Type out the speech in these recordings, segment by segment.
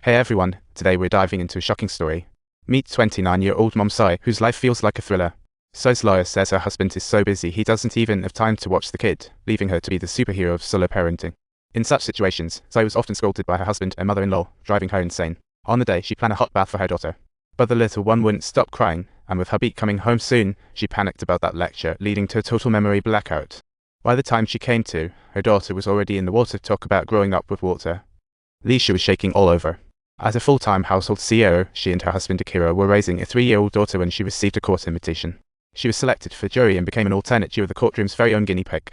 Hey everyone, today we're diving into a shocking story. Meet 29-year-old mom Sai, whose life feels like a thriller. Sai's lawyer says her husband is so busy he doesn't even have time to watch the kid, leaving her to be the superhero of solo parenting. In such situations, Sai was often scolded by her husband and mother-in-law, driving her insane. On the day, she planned a hot bath for her daughter. But the little one wouldn't stop crying, and with hubby coming home soon, she panicked about that lecture, leading to a total memory blackout. By the time she came to, her daughter was already in the water. Talk about growing up with water. Leisha was shaking all over. As a full-time household CEO, she and her husband Akira were raising a 3-year-old daughter when she received a court invitation. She was selected for jury and became an alternate juror, the courtroom's very own guinea pig.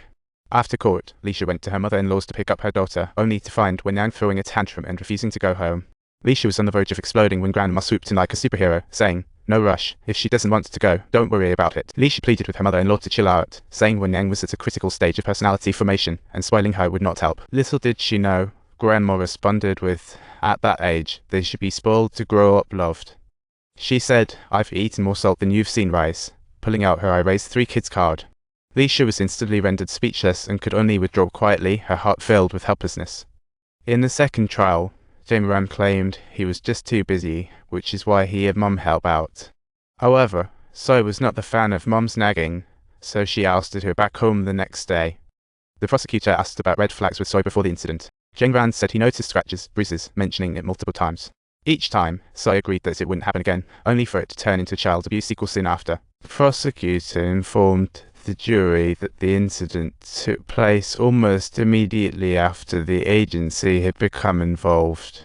After court, Leisha went to her mother-in-law's to pick up her daughter, only to find Wenyang throwing a tantrum and refusing to go home. Leisha was on the verge of exploding when Grandma swooped in like a superhero, saying, "No rush, if she doesn't want to go, don't worry about it." Leisha pleaded with her mother-in-law to chill out, saying Wenyang was at a critical stage of personality formation, and spoiling her would not help. Little did she know, Grandma responded with, "At that age, they should be spoiled to grow up loved." She said, "I've eaten more salt than you've seen, Rice," pulling out her "I raised 3 kids" card. Leisha was instantly rendered speechless and could only withdraw quietly, her heart filled with helplessness. In the second trial, Ram claimed he was just too busy, which is why he had Mum help out. However, Sai was not the fan of Mum's nagging, so she ousted her back home the next day. The prosecutor asked about red flags with Sai before the incident. Ran said he noticed scratches, bruises, mentioning it multiple times. Each time, Sai agreed that it wouldn't happen again, only for it to turn into child abuse sequel soon after. The prosecutor informed the jury that the incident took place almost immediately after the agency had become involved.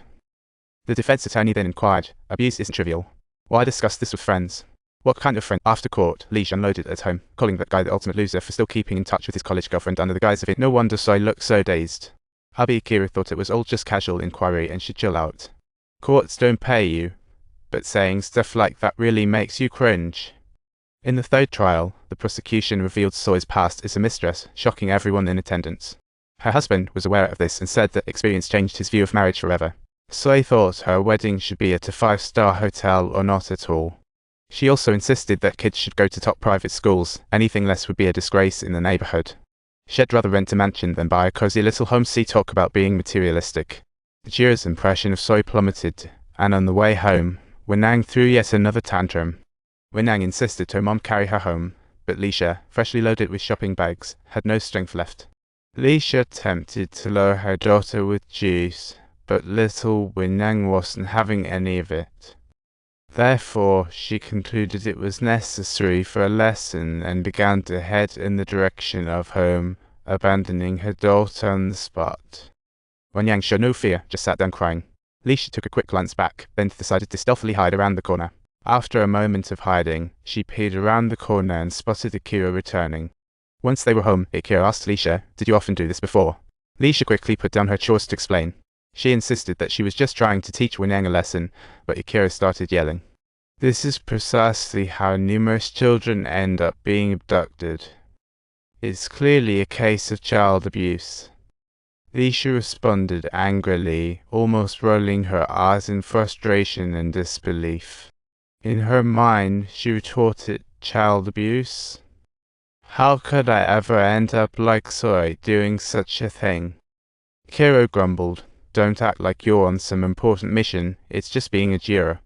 The defense attorney then inquired, "Abuse isn't trivial. Why discuss this with friends?" "What kind of friend?" After court, Leisha unloaded at home, calling that guy the ultimate loser for still keeping in touch with his college girlfriend under the guise of it. No wonder Sai looked so dazed. Hubby Akira thought it was all just casual inquiry and should chill out. Courts don't pay you, but saying stuff like that really makes you cringe. In the third trial, the prosecution revealed Sai's past as a mistress, shocking everyone in attendance. Her husband was aware of this and said that experience changed his view of marriage forever. Sai thought her wedding should be at a 5-star hotel or not at all. She also insisted that kids should go to top private schools. Anything less would be a disgrace in the neighborhood. She'd rather rent a mansion than buy a cozy little home. Talk about being materialistic. The juror's impression of Sai plummeted, and on the way home, Wenyang threw yet another tantrum. Wenyang insisted her mom carry her home, but Leisha, freshly loaded with shopping bags, had no strength left. Leisha attempted to lure her daughter with juice, but little Wenyang wasn't having any of it. Therefore, she concluded it was necessary for a lesson and began to head in the direction of home, abandoning her daughter on the spot. Wenyang showed no fear, just sat down crying. Leisha took a quick glance back, then decided to stealthily hide around the corner. After a moment of hiding, she peered around the corner and spotted Akira returning. Once they were home, Akira asked Leisha, "Did you often do this before?" Leisha quickly put down her chores to explain. She insisted that she was just trying to teach Wenyang a lesson, but Akira started yelling. "This is precisely how numerous children end up being abducted. It's clearly a case of child abuse." Leisha responded angrily, almost rolling her eyes in frustration and disbelief. In her mind, she retorted, "Child abuse? How could I ever end up like Sai doing such a thing?" Kiro grumbled, "Don't act like you're on some important mission, it's just being a juror.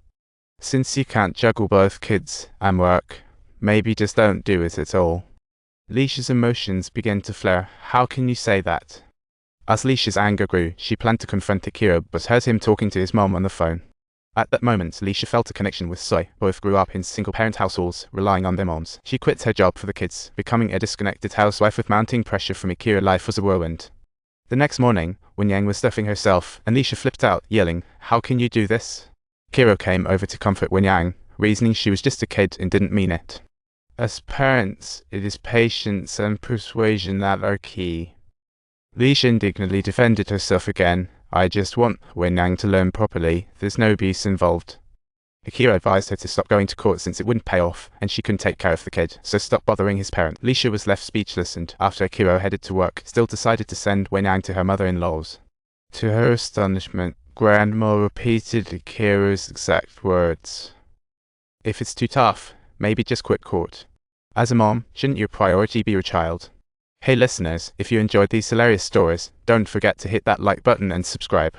Since you can't juggle both kids and work, maybe just don't do it at all." Leisha's emotions began to flare. "How can you say that?" As Leisha's anger grew, she planned to confront Akira, but heard him talking to his mom on the phone. At that moment, Leisha felt a connection with Sai. Both grew up in single-parent households, relying on their moms. She quit her job for the kids, becoming a disconnected housewife with mounting pressure from Akira. Life was a whirlwind. The next morning, Wenyang was stuffing herself, and Leisha flipped out, yelling, "How can you do this?" Kiro came over to comfort Wenyang, reasoning she was just a kid and didn't mean it. "As parents, it is patience and persuasion that are key." Leisha indignantly defended herself again. "I just want Wenyang to learn properly. There's no abuse involved." Akira advised her to stop going to court since it wouldn't pay off, and she couldn't take care of the kid, so stop bothering his parent. Leisha was left speechless and, after Akira headed to work, still decided to send Wenyang to her mother-in-law's. To her astonishment, Grandma repeated Akira's exact words. "If it's too tough, maybe just quit court." As a mom, shouldn't your priority be your child? Hey listeners, if you enjoyed these hilarious stories, don't forget to hit that like button and subscribe.